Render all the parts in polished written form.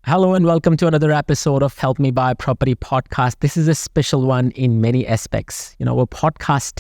Hello and welcome to another episode of Helpmebuy Property Podcast. This is a special one in many aspects. Our podcast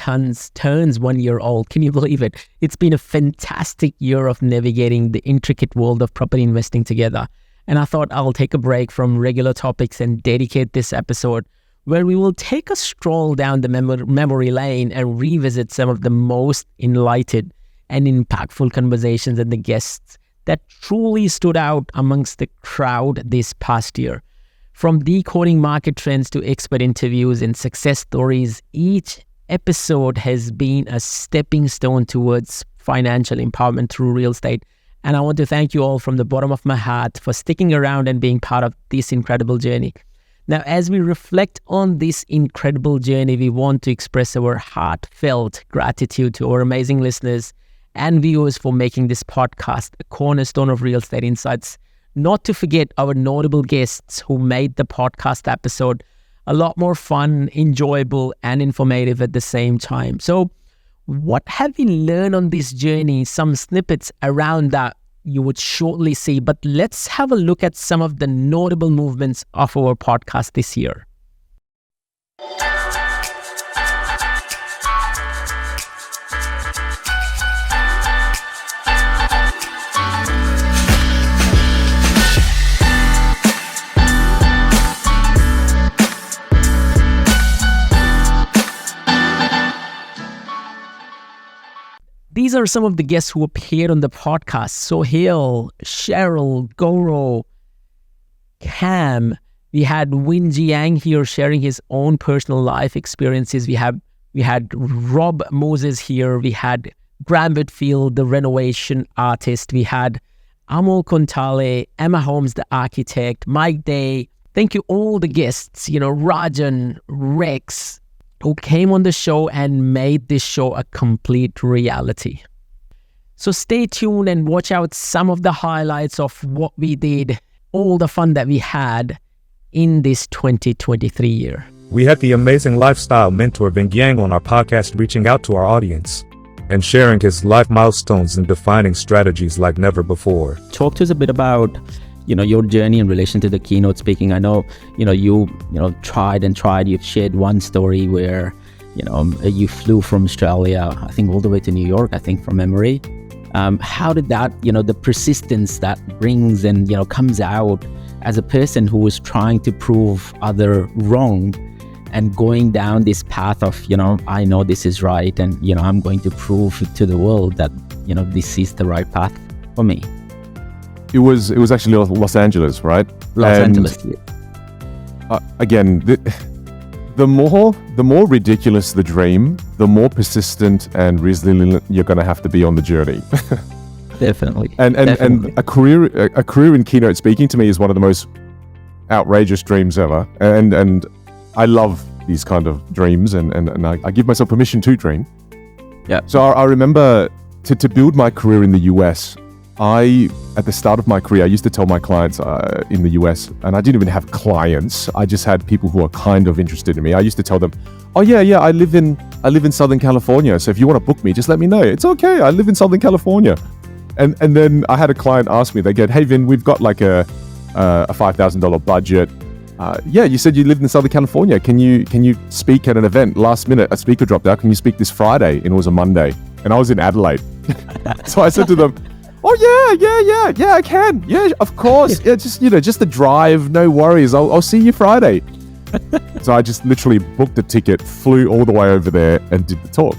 turns 1 year old. Can you believe it? It's been a fantastic year of navigating the intricate world of property investing together. And I thought I'll take a break from regular topics and dedicate this episode where we will take a stroll down the memory lane and revisit some of the most enlightened and impactful conversations and the guests that truly stood out amongst the crowd this past year. From decoding market trends to expert interviews and success stories, each episode has been a stepping stone towards financial empowerment through real estate. And I want to thank you all from the bottom of my heart for sticking around and being part of this incredible journey. Now, as we reflect on this incredible journey, we want to express our heartfelt gratitude to our amazing listeners and viewers for making this podcast a cornerstone of real estate insights. Not to forget our notable guests who made the podcast episode a lot more fun, enjoyable, and informative at the same time. So what have we learned on this journey? Some snippets around that you would shortly see, but let's have a look at some of the notable movements of our podcast this year. These are some of the guests who appeared on the podcast. Sohail, Cheryl, Goro, Cam. We had Win Jiang here sharing his own personal life experiences. We had Rob Moses here. We had Graham Whitfield, the renovation artist. We had Amol Kontale, Emma Holmes, the architect, Mike Day. Thank you all the guests, Rajan, Rex, who came on the show and made this show a complete reality. So stay tuned and watch out some of the highlights of what we did, all the fun that we had in this 2023 year. We had the amazing lifestyle mentor Vin Yang on our podcast, reaching out to our audience and sharing his life milestones and defining strategies like never before. Talk to us a bit about your journey in relation to the keynote speaking. I know, you tried and tried. You've shared one story where, you flew from Australia, I think all the way to New York, I think from memory. How did that, the persistence that brings and, comes out as a person who is trying to prove other wrong and going down this path of, I know this is right and, I'm going to prove to the world that, this is the right path for me. It was actually Los Angeles, right? Los Angeles. Again, the more ridiculous the dream, the more persistent and resilient you're going to have to be on the journey. Definitely. And a career in keynote speaking to me is one of the most outrageous dreams ever. And I love these kind of dreams, and I give myself permission to dream. Yeah. So I remember to build my career in the US. At the start of my career, I used to tell my clients in the US, and I didn't even have clients. I just had people who are kind of interested in me. I used to tell them, "Oh yeah, I live in Southern California. So if you want to book me, just let me know. It's okay. I live in Southern California." And then I had a client ask me. They go, "Hey Vin, we've got like a $5,000 budget. Yeah, you said you lived in Southern California. Can you speak at an event last minute? A speaker dropped out. Can you speak this Friday?" And it was a Monday, and I was in Adelaide. So I said to them, "Oh yeah, I can. Yeah, of course. Yeah, just the drive. No worries. I'll see you Friday." So I just literally booked a ticket, flew all the way over there, and did the talk.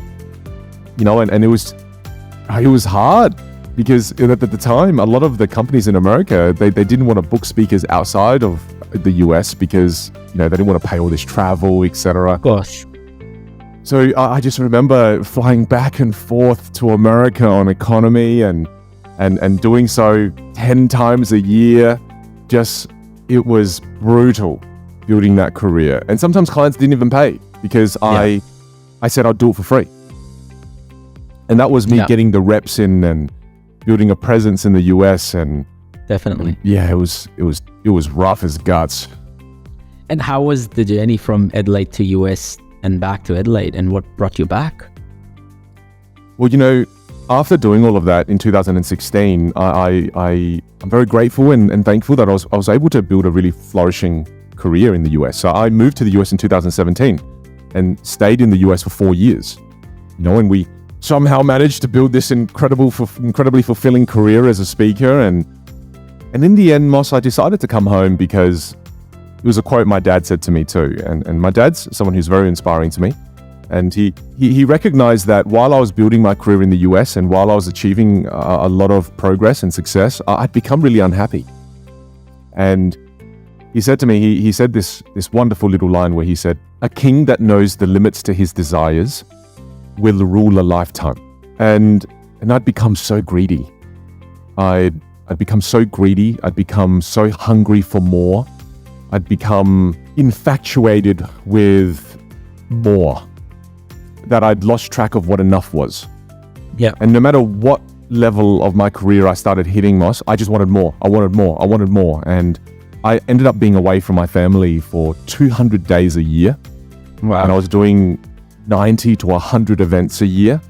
And it was hard because at the time, a lot of the companies in America they didn't want to book speakers outside of the US because they didn't want to pay all this travel, etc. Gosh. So I just remember flying back and forth to America on economy and doing so 10 times a year. It was brutal building that career. And sometimes clients didn't even pay because I said I'd do it for free. And that was me getting the reps in and building a presence in the US. And definitely. Yeah, it was rough as guts. And how was the journey from Adelaide to US and back to Adelaide, and what brought you back? Well, after doing all of that in 2016, I'm very grateful and thankful that I was able to build a really flourishing career in the US. So I moved to the US in 2017 and stayed in the US for 4 years. And we somehow managed to build this incredibly fulfilling career as a speaker. And in the end, Moss, I decided to come home because it was a quote my dad said to me too. And my dad's someone who's very inspiring to me. And he recognized that while I was building my career in the US and while I was achieving a lot of progress and success, I'd become really unhappy. And he said to me, he said this wonderful little line where he said, "A king that knows the limits to his desires will rule a lifetime." And I'd become so greedy. I'd become so greedy. I'd become so hungry for more. I'd become infatuated with more, that I'd lost track of what enough was. Yeah. And no matter what level of my career I started hitting, Moss, I just wanted more. I wanted more. I wanted more. And I ended up being away from my family for 200 days a year. Wow. And I was doing 90 to 100 events a year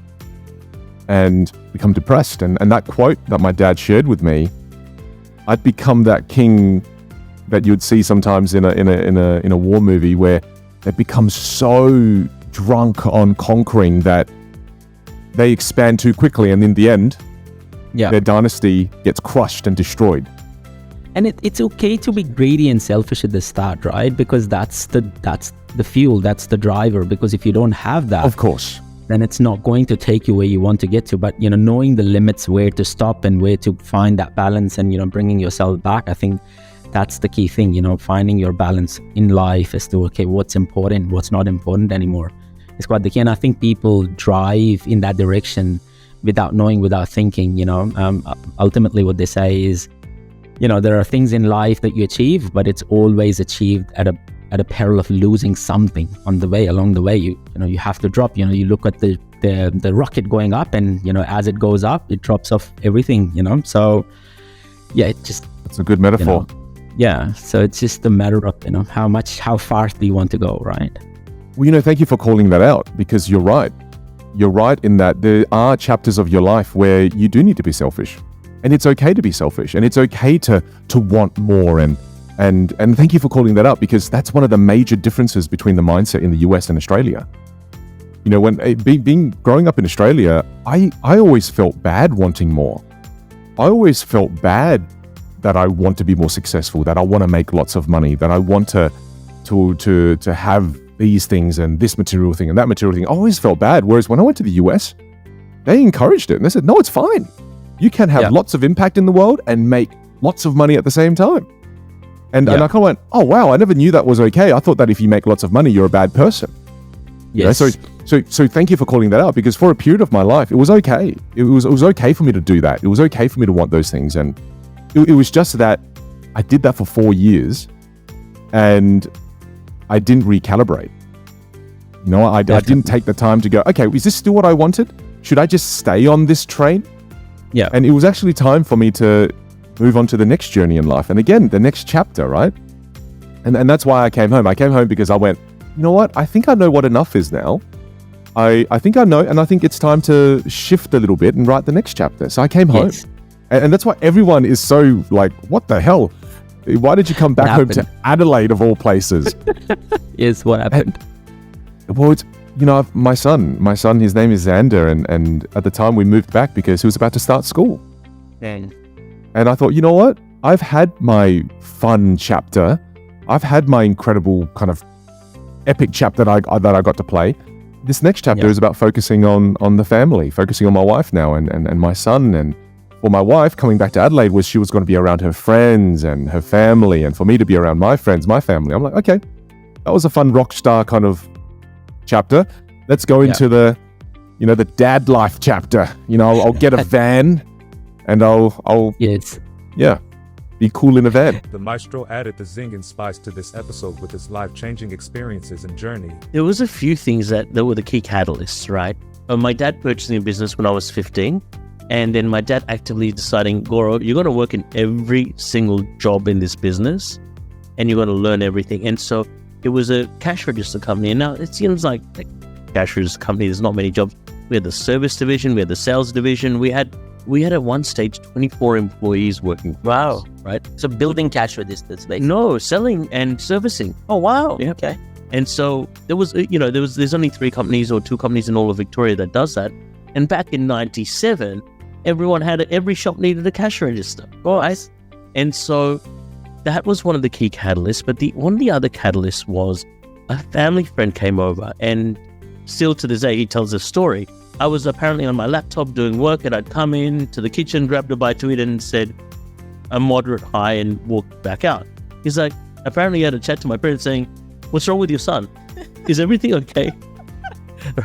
and become depressed. And that quote that my dad shared with me, I'd become that king that you'd see sometimes in a war movie where they become so drunk on conquering that they expand too quickly, and in the end, their dynasty gets crushed and destroyed. And it's okay to be greedy and selfish at the start, right? Because that's the fuel, that's the driver. Because if you don't have that, of course, then it's not going to take you where you want to get to. But knowing the limits, where to stop and where to find that balance, and bringing yourself back, I think that's the key thing. Finding your balance in life as to what's important, what's not important anymore. It's quite the key. And I think people drive in that direction without knowing, without thinking. Ultimately, what they say is, there are things in life that you achieve, but it's always achieved at a peril of losing something on the way. Along the way, you have to drop. You look at the rocket going up, and as it goes up, it drops off everything. So yeah, it's a good metaphor. Yeah, so it's just a matter of how far do you want to go, right? Well, thank you for calling that out, because you're right. You're right in that there are chapters of your life where you do need to be selfish. And it's okay to be selfish, and it's okay to want more. And thank you for calling that out, because that's one of the major differences between the mindset in the US and Australia. When growing up in Australia, I always felt bad wanting more. I always felt bad that I want to be more successful, that I want to make lots of money, that I want to have these things and this material thing and that material thing. I always felt bad. Whereas when I went to the US, they encouraged it, and they said, no, it's fine. You can have lots of impact in the world and make lots of money at the same time. And I kind of went, oh wow, I never knew that was okay. I thought that if you make lots of money, you're a bad person. Yes. So thank you for calling that out, because for a period of my life, it was okay. It was okay for me to do that. It was okay for me to want those things. And it was just that I did that for 4 years and I didn't recalibrate. I didn't take the time to go, okay, is this still what I wanted? Should I just stay on this train? Yeah. And it was actually time for me to move on to the next journey in life. And again, the next chapter, right? And that's why I came home. I came home because I went, you know what? I think I know what enough is now. I think I know, and I think it's time to shift a little bit and write the next chapter. So I came home. And that's why everyone is so like, what the hell? Why did you come back home to Adelaide of all places? Yes, what happened? Well, it's, my son, his name is Xander, and at the time we moved back because he was about to start school. Dang. And I thought, you know what? I've had my fun chapter. I've had my incredible kind of epic chapter that I got to play. This next chapter is about focusing on the family, focusing on my wife now and my son. And for my wife, coming back to Adelaide was she was going to be around her friends and her family, and for me to be around my friends, my family. I'm like, okay, that was a fun rock star kind of chapter. Let's go into the dad life chapter. I'll get a van and I'll be cool in a van. The maestro added the zing and spice to this episode with his life-changing experiences and journey. There was a few things that were the key catalysts, right? My dad purchasing a business when I was 15, and then my dad actively deciding, Goro, you're going to work in every single job in this business, and you're going to learn everything. And so it was a cash register company. And now it seems like cash register company, there's not many jobs. we had the service division, we had the sales division. We had at one stage 24 employees working for us, right? So building cash registers, basically. No, selling and servicing. Oh, wow. Yeah. Okay. And so there's only 3 companies or 2 companies in all of Victoria that does that. And back in 97, every shop needed a cash register. Right. And so that was one of the key catalysts. But one of the other catalysts was a family friend came over, and still to this day, he tells this story. I was apparently on my laptop doing work, and I'd come in to the kitchen, grabbed a bite to eat, and said a moderate hi and walked back out. He's like, apparently he had a chat to my parents saying, "What's wrong with your son? Is everything okay?"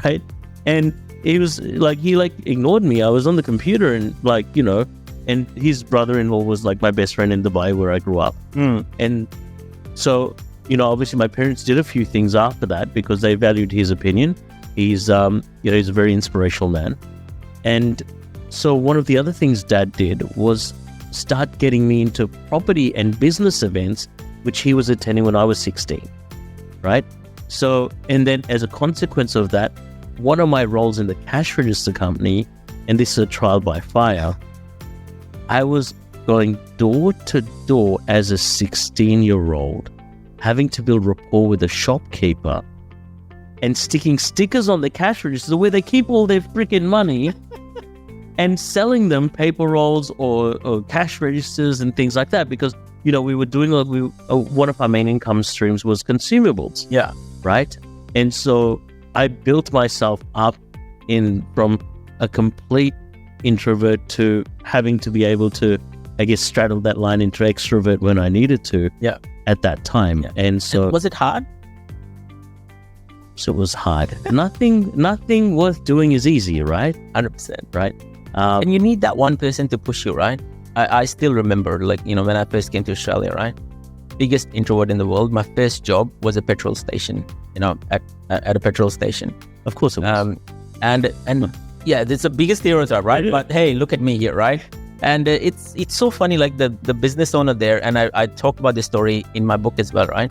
Right? And he was like, he ignored me. I was on the computer and and his brother-in-law was like my best friend in Dubai where I grew up. And so, obviously my parents did a few things after that because they valued his opinion. He's he's a very inspirational man. And so one of the other things Dad did was start getting me into property and business events, which he was attending when I was 16, right? So, and then as a consequence of that, one of my roles in the cash register company, and this is a trial by fire, I was going door to door as a 16-year-old, having to build rapport with a shopkeeper and sticking stickers on the cash register where they keep all their freaking money and selling them paper rolls or cash registers and things like that, because we were doing one of our main income streams was consumables. Yeah. Right. And so I built myself up from a complete introvert to having to be able to, I guess, straddle that line into extrovert when I needed to. Yeah. At that time. Yeah. And so was it hard? So it was hard. Nothing worth doing is easy, right? 100%. Right. And you need that one person to push you, right? I still remember, when I first came to Australia, right? Biggest introvert in the world. My first job was a petrol station, at a petrol station. Of course it was. And yeah, it's the biggest stereotype, right? Yeah. But hey, look at me here, right? And it's so funny, like the business owner there, and I talk about this story in my book as well, right?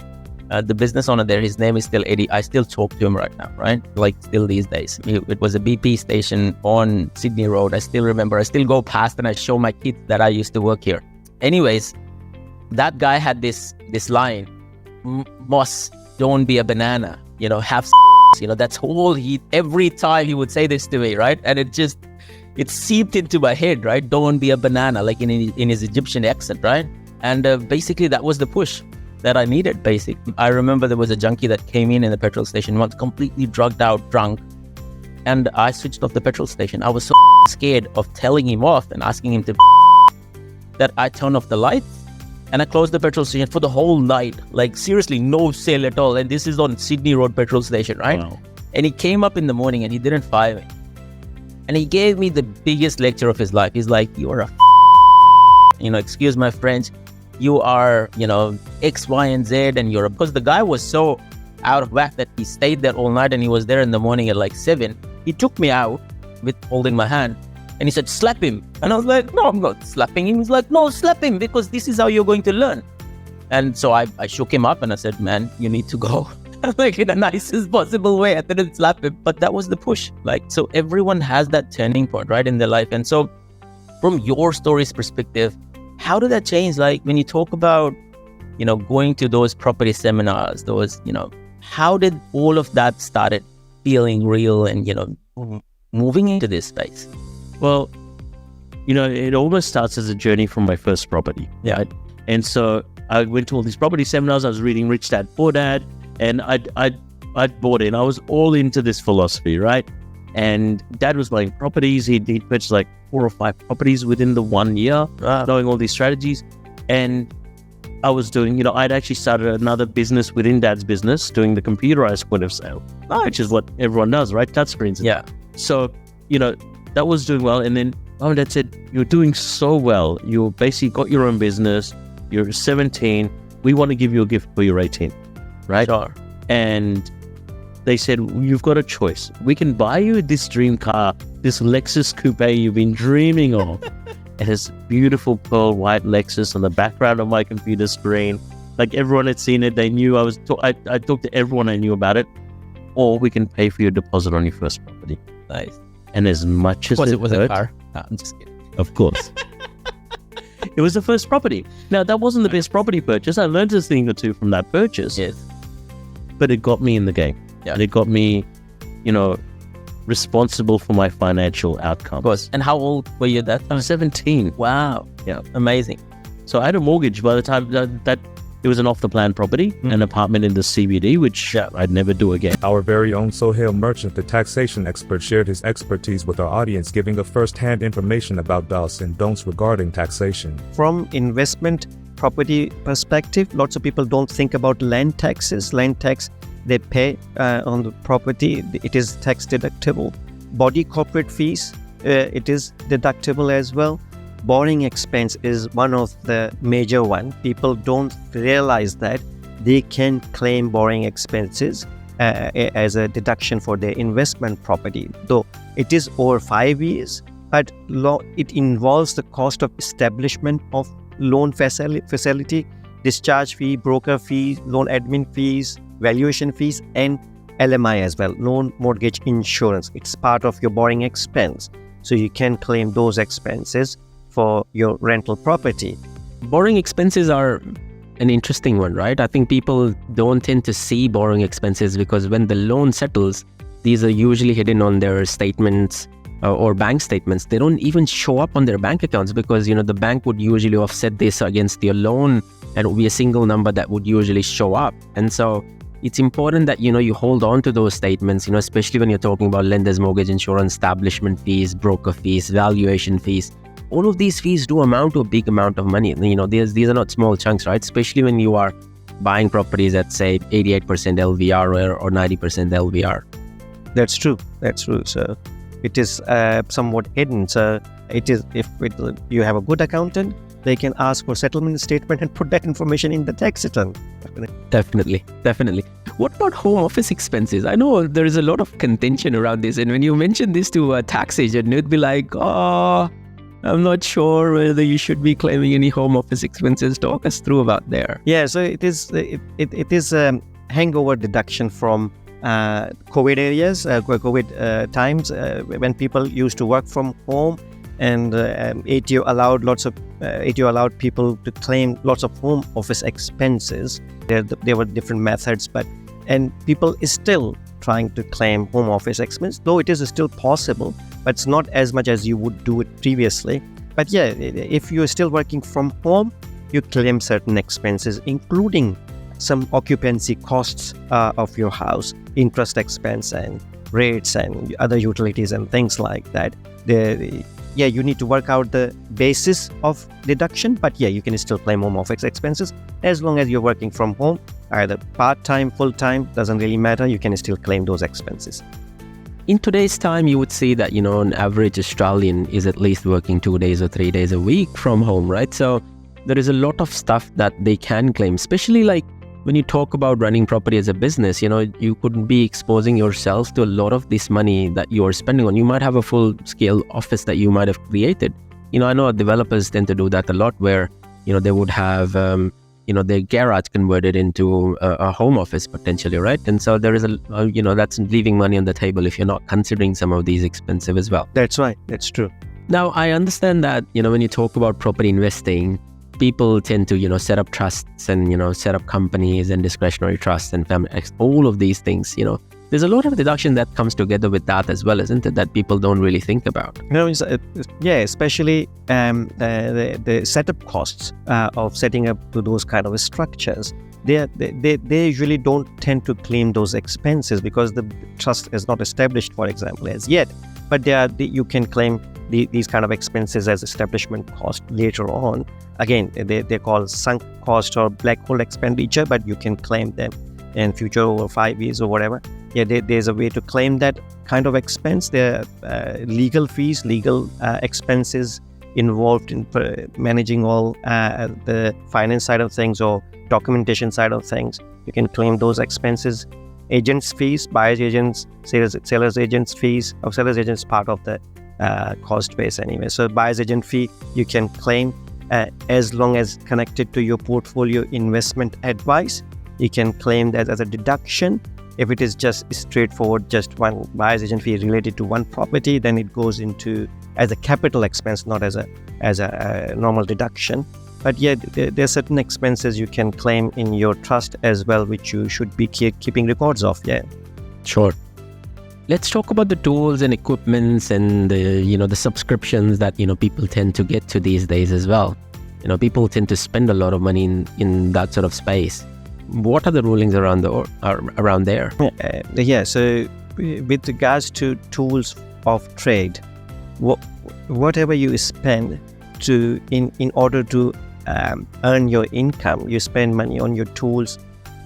The business owner there, his name is still Eddie. I still talk to him right now, right? Like still these days. It was a BP station on Sydney Road. I still remember. I still go past and I show my kids that I used to work here. Anyways, that guy had this line, Moss, don't be a banana, have that's all every time he would say this to me, right? And it seeped into my head, right? Don't be a banana, like in his Egyptian accent, right? And basically that was the push that I needed, basically. I remember there was a junkie that came in the petrol station once, completely drugged out, drunk, and I switched off the petrol station. I was so scared of telling him off and asking him to that I turned off the lights and I closed the petrol station for the whole night. Like seriously, no sale at all. And this is on Sydney Road petrol station, right? Wow. And he came up in the morning and he didn't fire me. And he gave me the biggest lecture of his life. He's like, you're a excuse my French, you are, X, Y, and Z, and because the guy was so out of whack that he stayed there all night and he was there in the morning at like 7. He took me out with holding my hand and he said, slap him. And I was like, no, I'm not slapping him. He's like, no, slap him because this is how you're going to learn. And so I shook him up and I said, man, you need to go. Like in the nicest possible way. I didn't slap him, but that was the push. Like, so everyone has that turning point, right, in their life. And so from your story's perspective, how did that change? Like when you talk about, going to those property seminars, how did all of that started feeling real and, moving into this space? Well, it almost starts as a journey from my first property. Yeah. Right? And so I went to all these property seminars. I was reading Rich Dad, Poor Dad, and I'd bought in. I was all into this philosophy, right? And Dad was buying properties. He'd purchased like 4 or 5 properties within the 1 year, knowing all these strategies. And I was doing, I'd actually started another business within Dad's business, doing the computerized point of sale, which is what everyone does, right? Touchscreens. Yeah. So, that was doing well. And then Mom and Dad said, you're doing so well. You basically got your own business. You're 17. We want to give you a gift for your 18, right? Sure. And they said, you've got a choice. We can buy you this dream car, this Lexus coupe you've been dreaming of. It has beautiful pearl white Lexus on the background of my computer screen. Like everyone had seen it. They knew I talked to everyone I knew about it. Or we can pay for your deposit on your first property. Nice. And as much as It was a hurt, car. No, I'm just kidding. of course, it was the first property. Now, that wasn't the best property purchase. I learned a thing or two from that purchase. Yes. But it got me in the game. Yeah. And it got me, responsible for my financial outcomes. Of course. And how old were you at that I time? was 17. Wow. Yeah. Amazing. So I had a mortgage by the time that it was an off-the-plan property, an apartment in the CBD, which I'd never do again. Our very own Sohail Merchant, the taxation expert, shared his expertise with our audience, giving a first-hand information about do's and don'ts regarding taxation. From investment property perspective, lots of people don't think about land taxes. Land tax they pay on the property, it is tax deductible. Body corporate fees, it is deductible as well. Borrowing expense is one of the major one. People don't realize that they can claim borrowing expenses as a deduction for their investment property. Though it is over 5 years, but it involves the cost of establishment of loan facility, discharge fee, broker fees, loan admin fees, valuation fees, and LMI as well, loan mortgage insurance. It's part of your borrowing expense. So you can claim those expenses for your rental property. Borrowing expenses are an interesting one, right? I think people don't tend to see borrowing expenses because when the loan settles, these are usually hidden on their statements or bank statements. They don't even show up on their bank accounts because, the bank would usually offset this against your loan and it would be a single number that would usually show up. And so it's important that, you hold on to those statements, especially when you're talking about lender's mortgage insurance, establishment fees, broker fees, valuation fees. All of these fees do amount to a big amount of money. These are not small chunks, right? Especially when you are buying properties at, say, 88% LVR or 90% LVR. That's true. So it is somewhat hidden. So it is, if you have a good accountant, they can ask for settlement statement and put that information in the tax return. Definitely. What about home office expenses? I know there is a lot of contention around this. And when you mention this to a tax agent, it'd be like, I'm not sure whether you should be claiming any home office expenses. Talk us through about there. Yeah, so it is a hangover deduction from COVID areas, COVID times when people used to work from home, and ATO allowed people to claim lots of home office expenses. There were different methods, and people is still trying to claim home office expense, though it is still possible, but it's not as much as you would do it previously. But yeah, if you're still working from home, you claim certain expenses, including some occupancy costs of your house, interest expense and rates and other utilities and things like that. You need to work out the basis of deduction, but you can still claim home office expenses as long as you're working from home, either part-time, full-time, doesn't really matter, you can still claim those expenses. In today's time, you would see that, an average Australian is at least working 2 days or 3 days a week from home, right? So there is a lot of stuff that they can claim, especially like when you talk about running property as a business, you could be exposing yourself to a lot of this money that you're spending on. You might have a full-scale office that you might have created. I know developers tend to do that a lot where, they would have, their garage converted into a home office potentially, right? And so there is that's leaving money on the table if you're not considering some of these expensive as well. That's right. That's true. Now, I understand that, when you talk about property investing, people tend to, set up trusts and, set up companies and discretionary trusts and family, all of these things, There's a lot of deduction that comes together with that as well, isn't it, that people don't really think about? No, especially the setup costs of setting up to those kind of structures. They usually don't tend to claim those expenses because the trust is not established, for example, as yet. But you can claim these kind of expenses as establishment cost later on. Again, they're called sunk cost or black hole expenditure, but you can claim them in future over 5 years or whatever. There's a way to claim that kind of expense. There are legal fees, legal expenses involved in managing all the finance side of things or documentation side of things. You can claim those expenses. Agents fees, buyers agents, sellers agents fees, or sellers agents part of the cost base anyway. So buyer's agent fee you can claim as long as connected to your portfolio investment advice. You can claim that as a deduction. If it is just straightforward, just one buyer's agent fee related to one property, then it goes into as a capital expense, not as a normal deduction. But yeah, there are certain expenses you can claim in your trust as well, which you should be keeping records of. Yeah. Sure. Let's talk about the tools and equipments and the subscriptions that people tend to get to these days as well. People tend to spend a lot of money in that sort of space. What are the rulings around there? So with regards to tools of trade, whatever you spend in order to earn your income, you spend money on your tools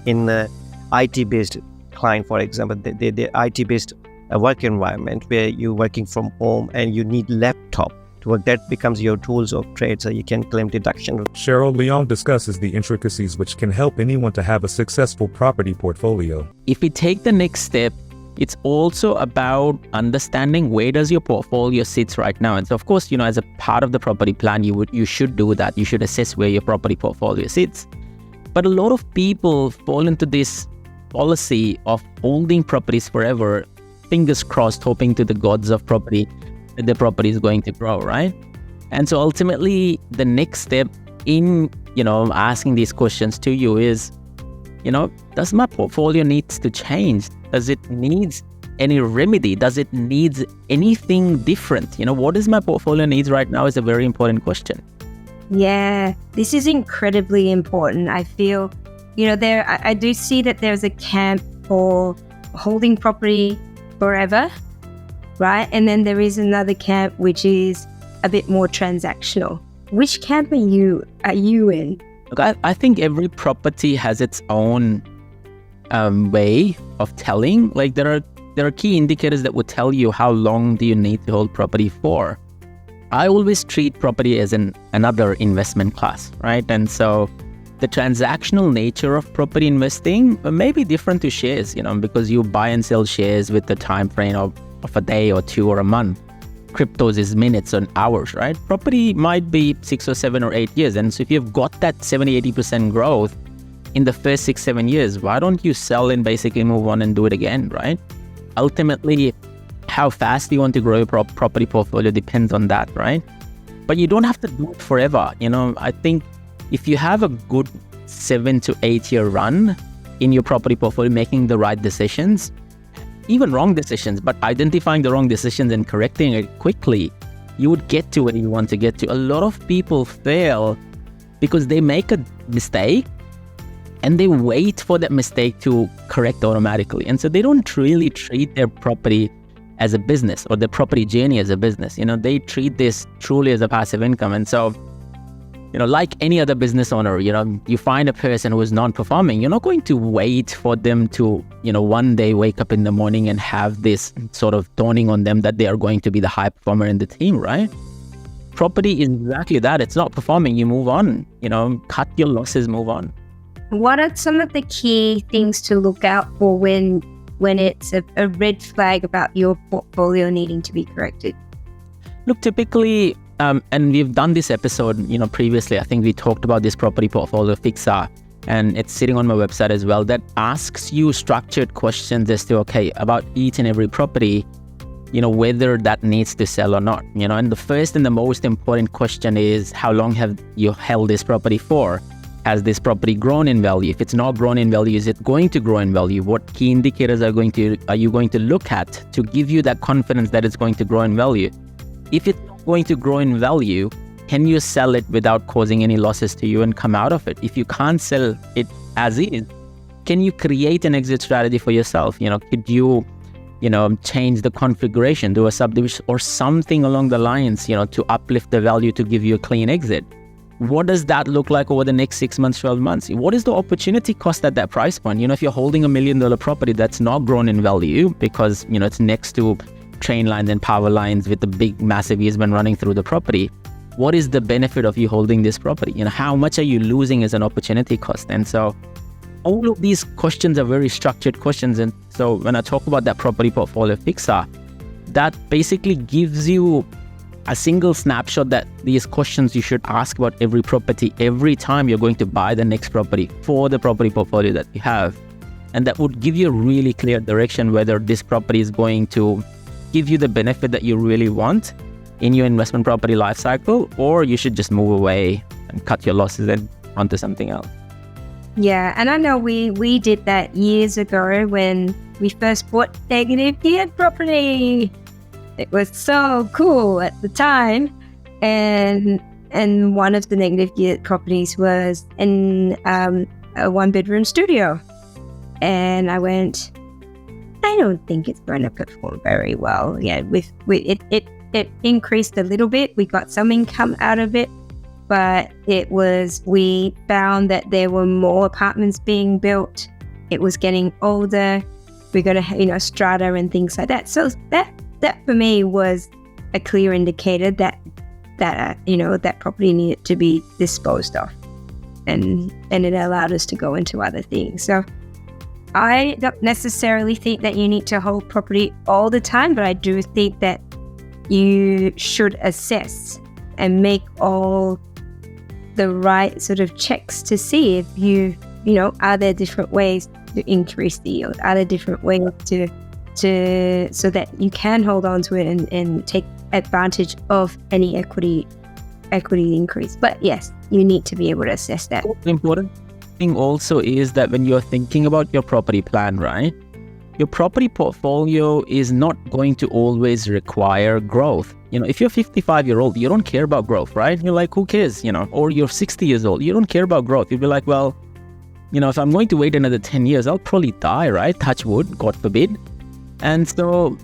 in the IT-based client, for example, the IT-based work environment where you're working from home and you need laptop to work. That becomes your tools of trade, so you can claim deduction. Cheryl Leon discusses the intricacies which can help anyone to have a successful property portfolio. If we take the next step, it's also about understanding where does your portfolio sits right now. And so, of course, as a part of the property plan, you should do that. You should assess where your property portfolio sits. But a lot of people fall into this policy of holding properties forever, fingers crossed, hoping to the gods of property that the property is going to grow, right? And so ultimately, the next step in, asking these questions to you is, does my portfolio needs to change? Does it needs any remedy? Does it needs anything different? What does my portfolio needs right now is a very important question. Yeah, this is incredibly important. I feel, I do see that there's a camp for holding property forever, right? And then there is another camp which is a bit more transactional. Which camp are you in? Look, I think every property has its own way of telling. Like there are key indicators that would tell you how long do you need to hold property for. I always treat property as another investment class, right? And so the transactional nature of property investing may be different to shares, because you buy and sell shares with the time frame of a day or two or a month. Cryptos is minutes and hours, right? Property might be 6 or 7 or 8 years. And so if you've got that 70-80% growth in the first 6-7 years, why don't you sell and basically move on and do it again, right? Ultimately, how fast you want to grow your property portfolio depends on that, right? But you don't have to do it forever. I think if you have a good 7 to 8 year run in your property portfolio, making the right decisions, even wrong decisions, but identifying the wrong decisions and correcting it quickly, you would get to where you want to get to. A lot of people fail because they make a mistake and they wait for that mistake to correct automatically. And so they don't really treat their property as a business or the property journey as a business. They treat this truly as a passive income. And so, like any other business owner, you find a person who is non-performing, you're not going to wait for them to, one day wake up in the morning and have this sort of dawning on them that they are going to be the high performer in the team, right? Property is exactly that. It's not performing. You move on, cut your losses, move on. What are some of the key things to look out for when it's a red flag about your portfolio needing to be corrected? Look, typically, and we've done this episode, previously. I think we talked about this property portfolio fixer, and it's sitting on my website as well, that asks you structured questions as to, okay, about each and every property, whether that needs to sell or not. And the first and the most important question is, how long have you held this property for? Has this property grown in value? If it's not grown in value, is it going to grow in value? What key indicators are you going to look at to give you that confidence that it's going to grow in value? If it's not going to grow in value, can you sell it without causing any losses to you and come out of it? If you can't sell it as is, can you create an exit strategy for yourself? Could you, change the configuration, do a subdivision or something along the lines, to uplift the value to give you a clean exit? What does that look like over the next 6 months, 12 months? What is the opportunity cost at that price point? If you're holding $1 million property that's not grown in value because, it's next to train lines and power lines with the big, massive easement running through the property, what is the benefit of you holding this property? How much are you losing as an opportunity cost? And so all of these questions are very structured questions. And so when I talk about that property portfolio fixer, that basically gives you a single snapshot that these questions you should ask about every property every time you're going to buy the next property for the property portfolio that you have. and that would give you a really clear direction whether this property is going to give you the benefit that you really want in your investment property life cycle, or you should just move away and cut your losses and onto something else. Yeah, and I know we did that years ago when we first bought negative geared property. It was so cool at the time, and one of the negative geared properties was in a 1-bedroom studio, and I went, I don't think it's going to perform very well. Yeah, it increased a little bit. We got some income out of it, but we found that there were more apartments being built. It was getting older. We got a strata and things like that. So that for me was a clear indicator that that property needed to be disposed of, and it allowed us to go into other things. So I don't necessarily think that you need to hold property all the time, but I do think that you should assess and make all the right sort of checks to see if are there different ways to increase the yield? Are there different ways to so that you can hold on to it and take advantage of any equity increase? But yes, you need to be able to assess that. The important thing also is that when you're thinking about your property plan, right, your property portfolio is not going to always require growth. If you're 55-year-old, you don't care about growth, right? You're like, who cares? Or you're 60 years old, you don't care about growth. You'll be like, well, if I'm going to wait another 10 years, I'll probably die, right? Touch wood, God forbid. And so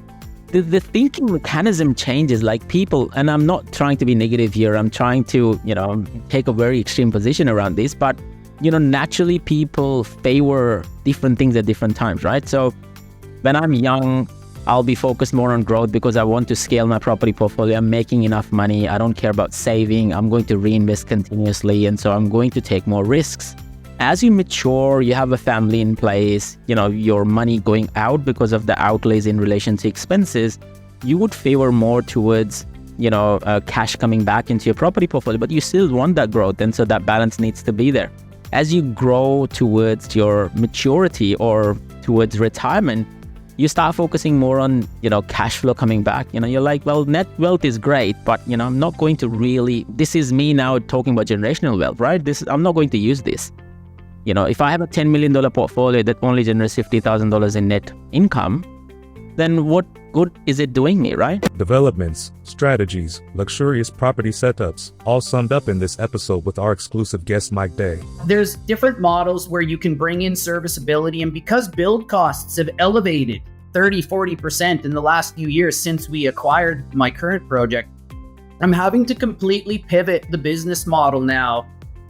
the thinking mechanism changes, like people, and I'm not trying to be negative here. I'm trying to, take a very extreme position around this, but, naturally people favor different things at different times, right? So when I'm young, I'll be focused more on growth because I want to scale my property portfolio. I'm making enough money. I don't care about saving. I'm going to reinvest continuously. And so I'm going to take more risks. As you mature, you have a family in place, your money going out because of the outlays in relation to expenses, you would favor more towards, cash coming back into your property portfolio, but you still want that growth. And so that balance needs to be there. As you grow towards your maturity or towards retirement, you start focusing more on, cash flow coming back. You're like, well, net wealth is great, but, I'm not going to really, this is me now talking about generational wealth, right? I'm not going to use this. If I have a $10 million portfolio that only generates $50,000 in net income, then what good is it doing me, right? Developments, strategies, luxurious property setups, all summed up in this episode with our exclusive guest, Mike Day. There's different models where you can bring in serviceability, and because build costs have elevated 30-40% in the last few years since we acquired my current project, I'm having to completely pivot the business model now.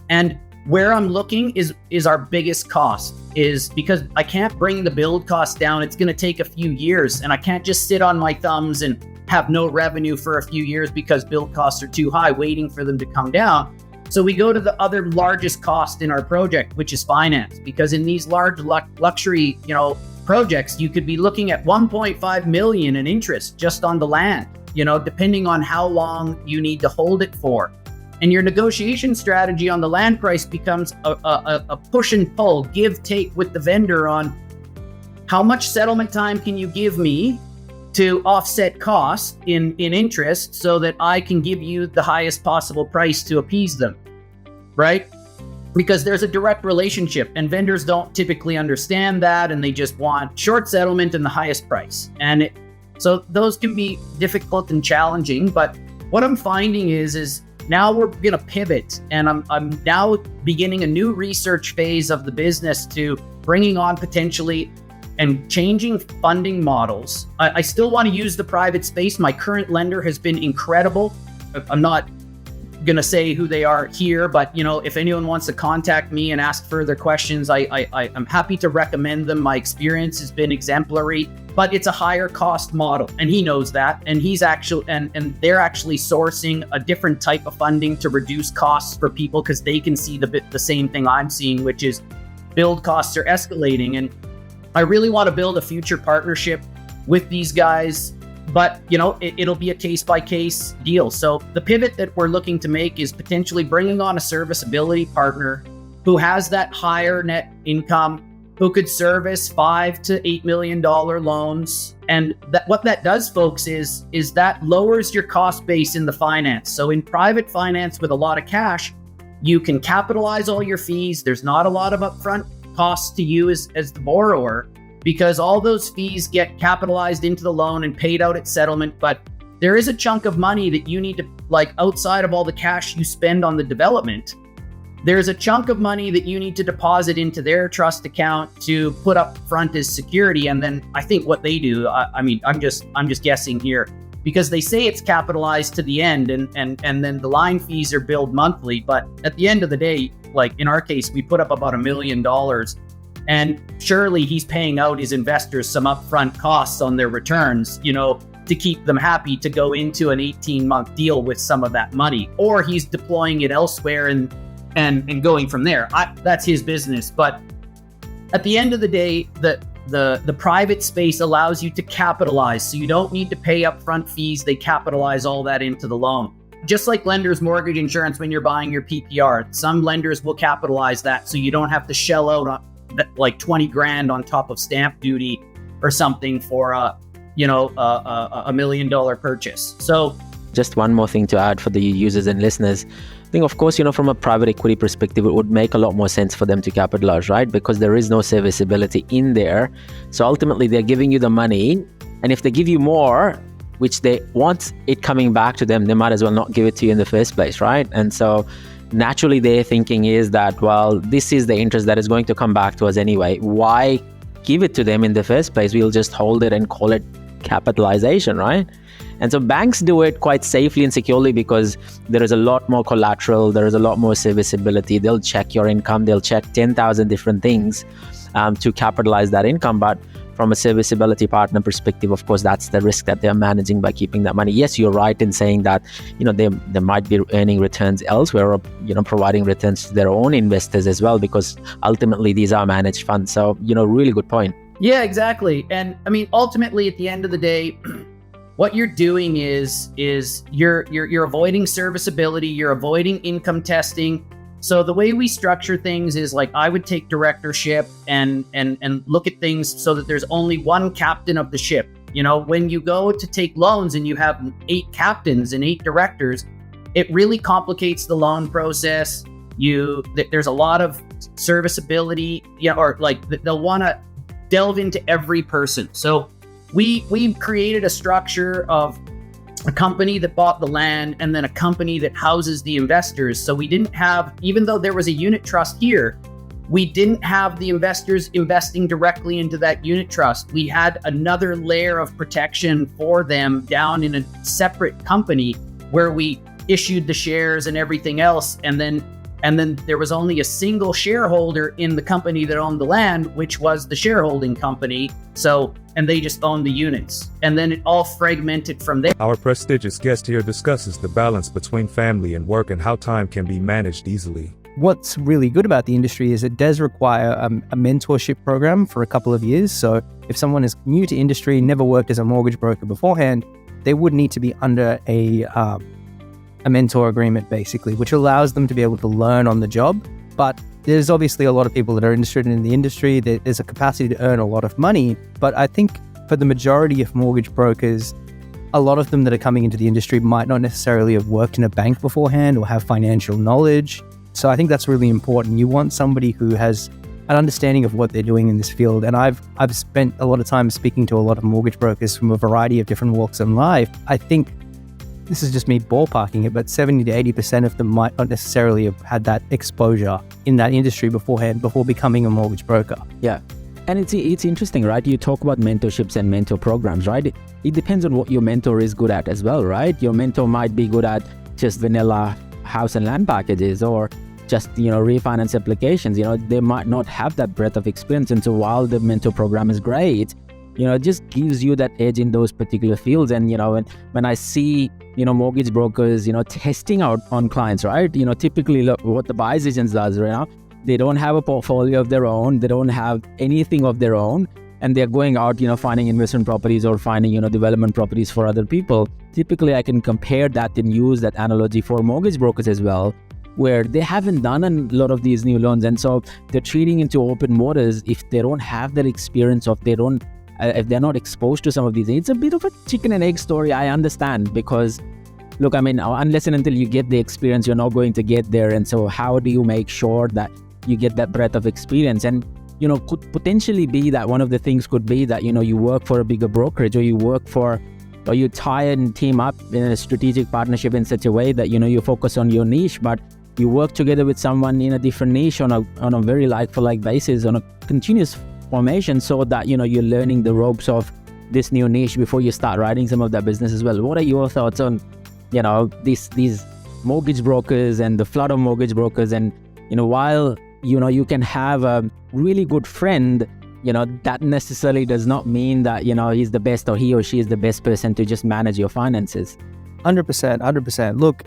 And where I'm looking is our biggest cost, is because I can't bring the build cost down. It's going to take a few years, and I can't just sit on my thumbs and have no revenue for a few years because build costs are too high, waiting for them to come down. So we go to the other largest cost in our project, which is finance, because in these large luxury, projects, you could be looking at 1.5 million in interest just on the land, depending on how long you need to hold it for. And your negotiation strategy on the land price becomes a push and pull, give, take with the vendor on how much settlement time can you give me to offset costs in interest so that I can give you the highest possible price to appease them, right? Because there's a direct relationship, and vendors don't typically understand that, and they just want short settlement and the highest price. And so those can be difficult and challenging, but what I'm finding is now we're going to pivot, and I'm now beginning a new research phase of the business to bringing on potentially and changing funding models. I still want to use the private space. My current lender has been incredible. I'm not going to say who they are here, but if anyone wants to contact me and ask further questions, I'm happy to recommend them. My experience has been exemplary, but it's a higher cost model, and he knows that, and he's actually and they're actually sourcing a different type of funding to reduce costs for people, because they can see the same thing I'm seeing, which is build costs are escalating. And I really want to build a future partnership with these guys, but it'll be a case-by-case deal. So the pivot that we're looking to make is potentially bringing on a serviceability partner who has that higher net income, who could service $5 to $8 million loans. And what that does, folks, is that lowers your cost base in the finance. So in private finance with a lot of cash, you can capitalize all your fees. There's not a lot of upfront costs to you as the borrower, because all those fees get capitalized into the loan and paid out at settlement. But there is a chunk of money that you need to, like, outside of all the cash you spend on the development, there's a chunk of money that you need to deposit into their trust account to put up front as security. And then I think what they do, I'm just guessing here, because they say it's capitalized to the end, and then the line fees are billed monthly. But at the end of the day, like in our case, we put up about $1 million, and surely he's paying out his investors some upfront costs on their returns, to keep them happy to go into an 18-month deal with some of that money, or he's deploying it elsewhere and going from there. That's his business. But at the end of the day, the private space allows you to capitalize, so you don't need to pay upfront fees. They capitalize all that into the loan. Just like lenders' mortgage insurance when you're buying your PPR, some lenders will capitalize that, so you don't have to shell out like 20 grand on top of stamp duty or something for a $1 million purchase. So just one more thing to add for the users and listeners. I think, of course, from a private equity perspective, it would make a lot more sense for them to capitalize, right? Because there is no serviceability in there. So ultimately, they're giving you the money. And if they give you more, which they want it coming back to them, they might as well not give it to you in the first place, right? And so naturally, their thinking is that, well, this is the interest that is going to come back to us anyway. Why give it to them in the first place? We'll just hold it and call it capitalization, right? And so banks do it quite safely and securely because there is a lot more collateral, there is a lot more serviceability. They'll check your income, they'll check 10,000 different things to capitalize that income. But from a serviceability partner perspective, of course, that's the risk that they're managing by keeping that money. Yes, you're right in saying that, they might be earning returns elsewhere, or, providing returns to their own investors as well, because ultimately these are managed funds. So, really good point. Yeah, exactly. And I mean, ultimately, at the end of the day, what you're doing is you're avoiding serviceability, you're avoiding income testing. So the way we structure things is, like, I would take directorship and look at things so that there's only one captain of the ship. When you go to take loans and you have 8 captains and 8 directors, it really complicates the loan process. There's a lot of serviceability, or like they'll want to delve into every person. So we've created a structure of a company that bought the land and then a company that houses the investors. So we didn't have, even though there was a unit trust here, we didn't have the investors investing directly into that unit trust. We had another layer of protection for them down in a separate company where we issued the shares and everything else. And then there was only a single shareholder in the company that owned the land, which was the shareholding company. And they just owned the units. And then it all fragmented from there. Our prestigious guest here discusses the balance between family and work and how time can be managed easily. What's really good about the industry is it does require a mentorship program for a couple of years. So if someone is new to industry, never worked as a mortgage broker beforehand, they would need to be under a mentor agreement, basically, which allows them to be able to learn on the job. But there's obviously a lot of people that are interested in the industry. There's a capacity to earn a lot of money. But I think for the majority of mortgage brokers, a lot of them that are coming into the industry might not necessarily have worked in a bank beforehand or have financial knowledge. So I think that's really important. You want somebody who has an understanding of what they're doing in this field. And I've spent a lot of time speaking to a lot of mortgage brokers from a variety of different walks in life. I think this is just me ballparking it, but 70 to 80% of them might not necessarily have had that exposure in that industry beforehand, before becoming a mortgage broker. Yeah. And it's interesting, right? You talk about mentorships and mentor programs, right? It depends on what your mentor is good at as well, right? Your mentor might be good at just vanilla house and land packages, or just, refinance applications. They might not have that breadth of experience. And so while the mentor program is great, it just gives you that edge in those particular fields. And, when I see, mortgage brokers, testing out on clients, right? Typically look what the buyer's agent does right now. They don't have a portfolio of their own. They don't have anything of their own. And they're going out, finding investment properties or finding, development properties for other people. Typically, I can compare that and use that analogy for mortgage brokers as well. where they haven't done a lot of these new loans, and so they're treating into open waters. If they don't have that experience, of they don't if they're not exposed to some of these, it's a bit of a chicken and egg story. I understand, because look, I mean, unless and until you get the experience, you're not going to get there. And so how do you make sure that you get that breadth of experience? And could potentially be that one of the things could be that you work for a bigger brokerage, or you tie and team up in a strategic partnership in such a way that you focus on your niche, but you work together with someone in a different niche on a very like-for-like basis, on a continuous formation, so that you're learning the ropes of this new niche before you start writing some of that business as well. What are your thoughts on these mortgage brokers and the flood of mortgage brokers? And while you can have a really good friend, that necessarily does not mean that he's the best, or he or she is the best person to just manage your finances. 100%. Look,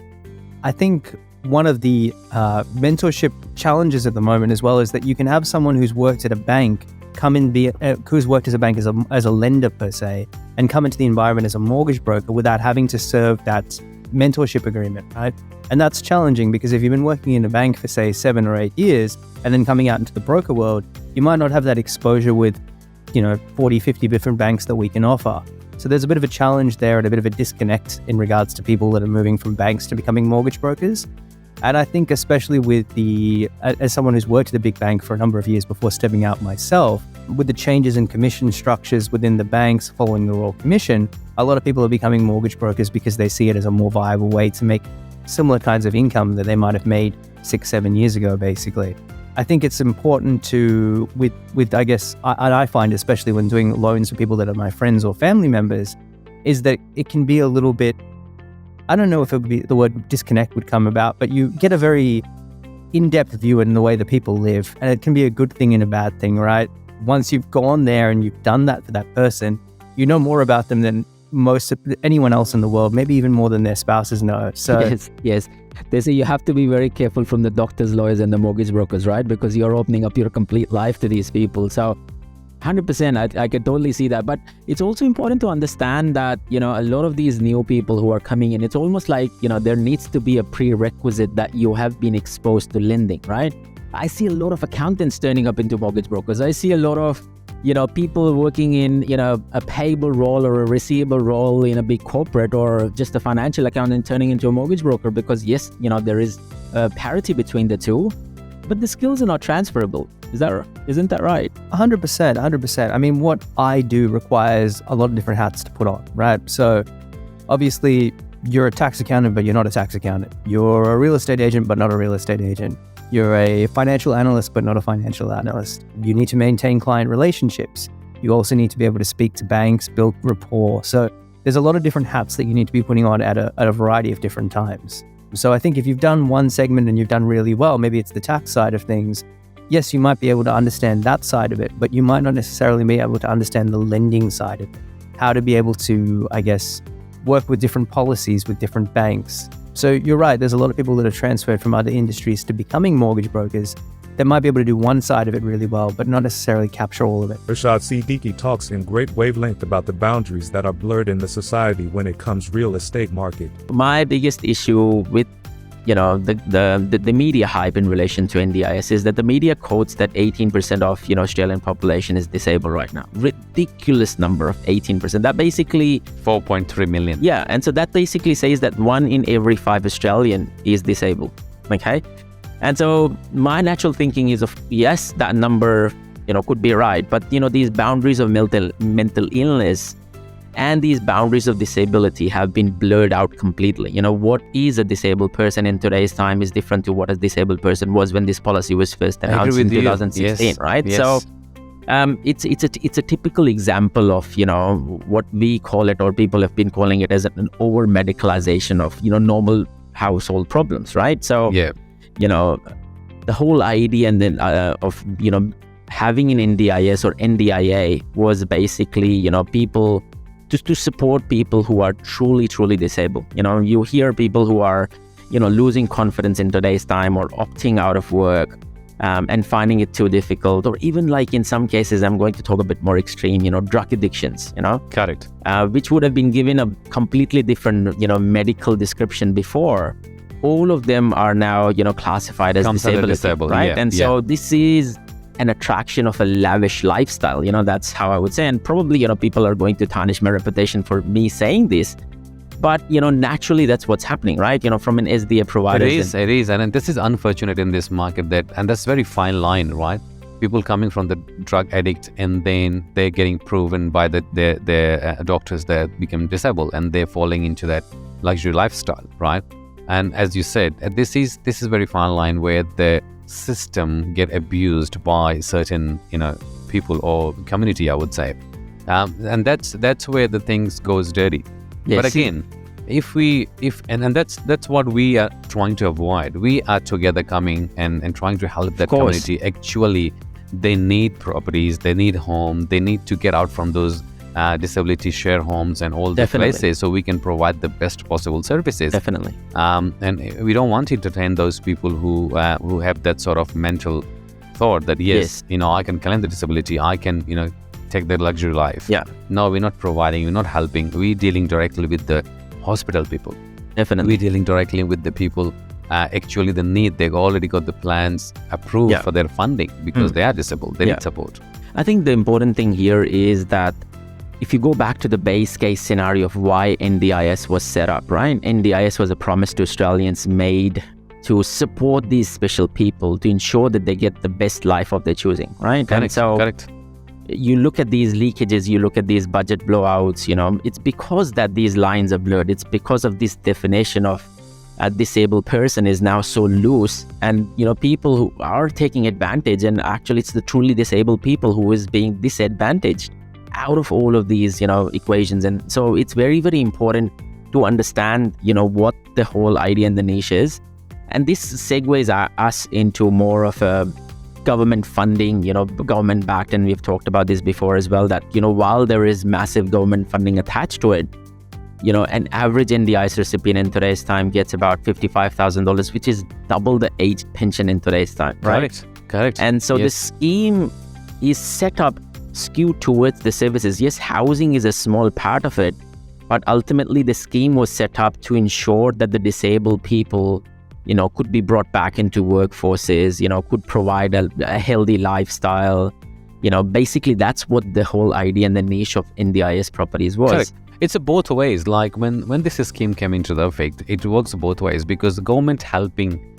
I think one of the mentorship challenges at the moment as well is that you can have someone who's worked at a bank who's worked as a bank as a lender per se, and come into the environment as a mortgage broker without having to serve that mentorship agreement, right? And that's challenging, because if you've been working in a bank for say 7 or 8 years and then coming out into the broker world, you might not have that exposure with 40, 50 different banks that we can offer. So there's a bit of a challenge there, and a bit of a disconnect in regards to people that are moving from banks to becoming mortgage brokers. And I think especially as someone who's worked at a big bank for a number of years before stepping out myself, with the changes in commission structures within the banks following the Royal Commission, a lot of people are becoming mortgage brokers because they see it as a more viable way to make similar kinds of income that they might have made 6-7 years ago, basically. I think it's important to, I guess, I find, especially when doing loans for people that are my friends or family members, is that it can be a little bit, I don't know if it would be the word disconnect would come about, but you get a very in-depth view in the way that people live, and it can be a good thing and a bad thing, right? Once you've gone there and you've done that for that person, you know more about them than anyone else in the world, maybe even more than their spouses know. So yes. They say you have to be very careful from the doctors, lawyers, and the mortgage brokers, right? Because you're opening up your complete life to these people. So 100%, I can totally see that. But it's also important to understand that, a lot of these new people who are coming in, it's almost like, there needs to be a prerequisite that you have been exposed to lending, right? I see a lot of accountants turning up into mortgage brokers. I see a lot of, people working in, a payable role or a receivable role in a big corporate, or just a financial accountant turning into a mortgage broker, because yes, there is a parity between the two, but the skills are not transferable. Isn't that right? 100%. I mean, what I do requires a lot of different hats to put on, right? So obviously you're a tax accountant, but you're not a tax accountant. You're a real estate agent, but not a real estate agent. You're a financial analyst, but not a financial analyst. You need to maintain client relationships. You also need to be able to speak to banks, build rapport. So there's a lot of different hats that you need to be putting on at a variety of different times. So I think if you've done one segment and you've done really well, maybe it's the tax side of things, yes, you might be able to understand that side of it, but you might not necessarily be able to understand the lending side of it. How to be able to, I guess, work with different policies with different banks. So you're right, there's a lot of people that are transferred from other industries to becoming mortgage brokers that might be able to do one side of it really well, but not necessarily capture all of it. Rashad Siddiqui talks in great wavelength about the boundaries that are blurred in the society when it comes real estate market. My biggest issue with the media hype in relation to NDIS is that the media quotes that 18% of Australian population is disabled right now. Ridiculous number of 18%. That basically 4.3 million. Yeah, and so that basically says that 1 in every 5 Australian is disabled. Okay, and so my natural thinking is yes, that number could be right, but these boundaries of mental illness and these boundaries of disability have been blurred out completely. What is a disabled person in today's time is different to what a disabled person was when this policy was first announced in 2016, yes. Right? Yes. So it's a typical example of, what we call it, or people have been calling it, as an over-medicalization of, normal household problems, right? So, yeah. The whole idea and then of, having an NDIS or NDIA was basically, people just to support people who are truly disabled. You hear people who are, losing confidence in today's time, or opting out of work and finding it too difficult, or even like in some cases, I'm going to talk a bit more extreme, drug addictions, Correct. Which would have been given a completely different, medical description before. all of them are now, classified as Comes under disabled, disabled, right? yeah, And so this is an attraction of a lavish lifestyle. That's how I would say. And probably, people are going to tarnish my reputation for me saying this. But, naturally, that's what's happening, right? From an SDA provider. It is. And this is unfortunate in this market and that's very fine line, right? People coming from the drug addict and then they're getting proven by their doctors that become disabled and they're falling into that luxury lifestyle, right? And as you said, this is very fine line where the system get abused by certain, people or community, I would say. And that's where the things goes dirty. Yes. But again, that's what we are trying to avoid. We are together coming and trying to help that community. Actually, they need properties, they need home, they need to get out from those disability share homes and all the places, so we can provide the best possible services. Definitely. And we don't want to entertain those people who have that sort of mental thought that yes. I can claim the disability, I can take the luxury life. Yeah. No, we're not providing, we're not helping. We're dealing directly with the hospital people. Definitely. We're dealing directly with the people actually the need. They've already got the plans approved for their funding because they are disabled. They need support. I think the important thing here is that if you go back to the base case scenario of why NDIS was set up, right? NDIS was a promise to Australians made to support these special people to ensure that they get the best life of their choosing, right? Correct. And so Correct. You look at these leakages, you look at these budget blowouts, it's because that these lines are blurred. It's because of this definition of a disabled person is now so loose, and people who are taking advantage, and actually it's the truly disabled people who is being disadvantaged out of all of these equations. And so it's very, very important to understand what the whole idea and the niche is. And this segues us into more of a government funding, government backed, and we've talked about this before as well, that while there is massive government funding attached to it, an average NDIS recipient in today's time gets about $55,000, which is double the age pension in today's time, right? Correct. And so the scheme is set up skewed towards the services. Yes, housing is a small part of it, but ultimately the scheme was set up to ensure that the disabled people could be brought back into workforces, could provide a healthy lifestyle. Basically that's what the whole idea and the niche of NDIS properties was. Correct. It's a both ways. Like when this scheme came into the effect, it works both ways because the government helping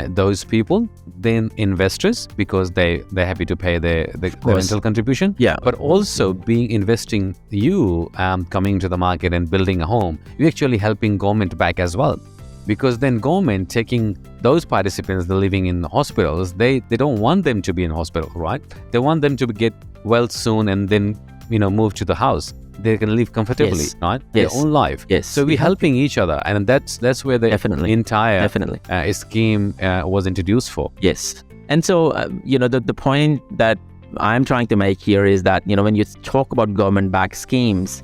those people, then investors, because they're happy to pay the rental contribution. Yeah. But also investing you coming to the market and building a home, you're actually helping government back as well. Because then government taking those participants that are living in hospitals, they don't want them to be in hospital, right? They want them to get well soon and then move to the house. They can live comfortably, right? Yes. Their own life. Yes. So we're helping each other, and that's where the entire scheme was introduced for. Yes. And so the point that I'm trying to make here is that when you talk about government-backed schemes,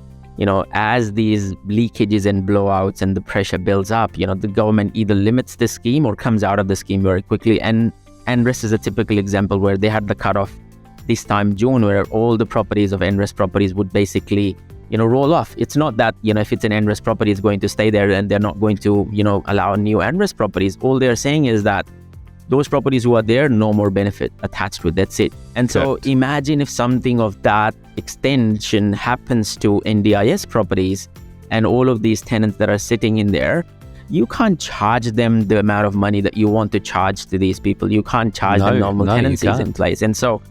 as these leakages and blowouts and the pressure builds up, the government either limits the scheme or comes out of the scheme very quickly. And NREST is a typical example where they had the cutoff this time June, where all the properties of NREST properties would basically roll off. It's not that if it's an NREST property, it's going to stay there and they're not going to allow new NREST properties. All they're saying is that those properties who are there, no more benefit attached with. That's it. And so imagine if something of that extension happens to NDIS properties and all of these tenants that are sitting in there, you can't charge them the amount of money that you want to charge to these people. You can't charge them normal tenancies in place. And so,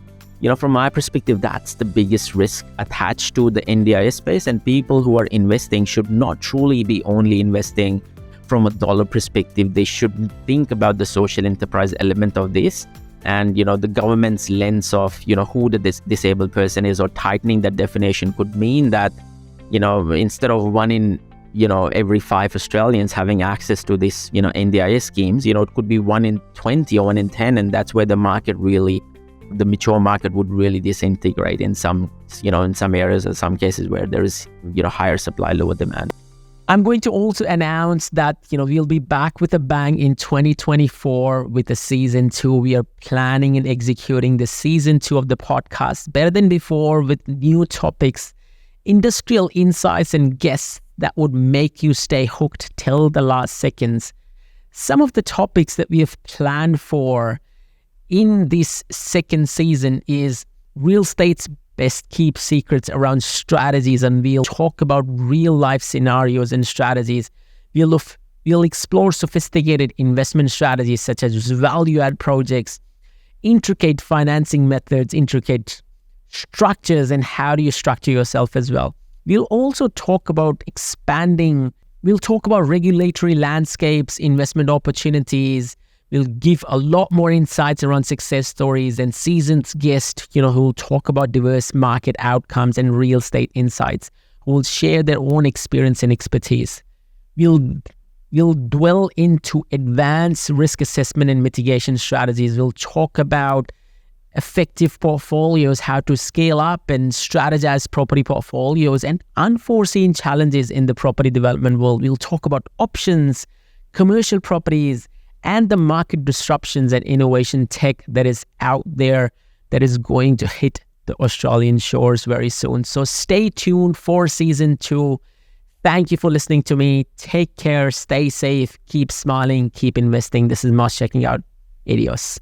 from my perspective, that's the biggest risk attached to the NDIS space. And people who are investing should not truly be only investing from a dollar perspective. They should think about the social enterprise element of this, and the government's lens of who the disabled person is, or tightening that definition could mean that instead of 1 in every 5 Australians having access to this NDIS schemes, it could be 1 in 20 or 1 in 10, and that's where the mature market would really disintegrate in some areas or some cases where there is higher supply, lower demand. I'm going to also announce that, we'll be back with a bang in 2024 with the season 2. We are planning and executing the season 2 of the podcast better than before, with new topics, industrial insights, and guests that would make you stay hooked till the last seconds. some of the topics that we have planned for in this second season is real estate's best kept secrets around strategies, and we'll talk about real life scenarios and strategies. We'll explore sophisticated investment strategies such as value add projects, intricate financing methods, intricate structures, and how do you structure yourself as well. We'll also talk about we'll talk about regulatory landscapes, investment opportunities. We'll give a lot more insights around success stories and seasoned guests, who will talk about diverse market outcomes and real estate insights, who will share their own experience and expertise. We'll dwell into advanced risk assessment and mitigation strategies. We'll talk about effective portfolios, how to scale up and strategize property portfolios, and unforeseen challenges in the property development world. We'll talk about options, commercial properties, and the market disruptions and innovation tech that is out there that is going to hit the Australian shores very soon. So stay tuned for season 2. Thank you for listening to me. Take care, stay safe, keep smiling, keep investing. This is Moss checking out. Adios.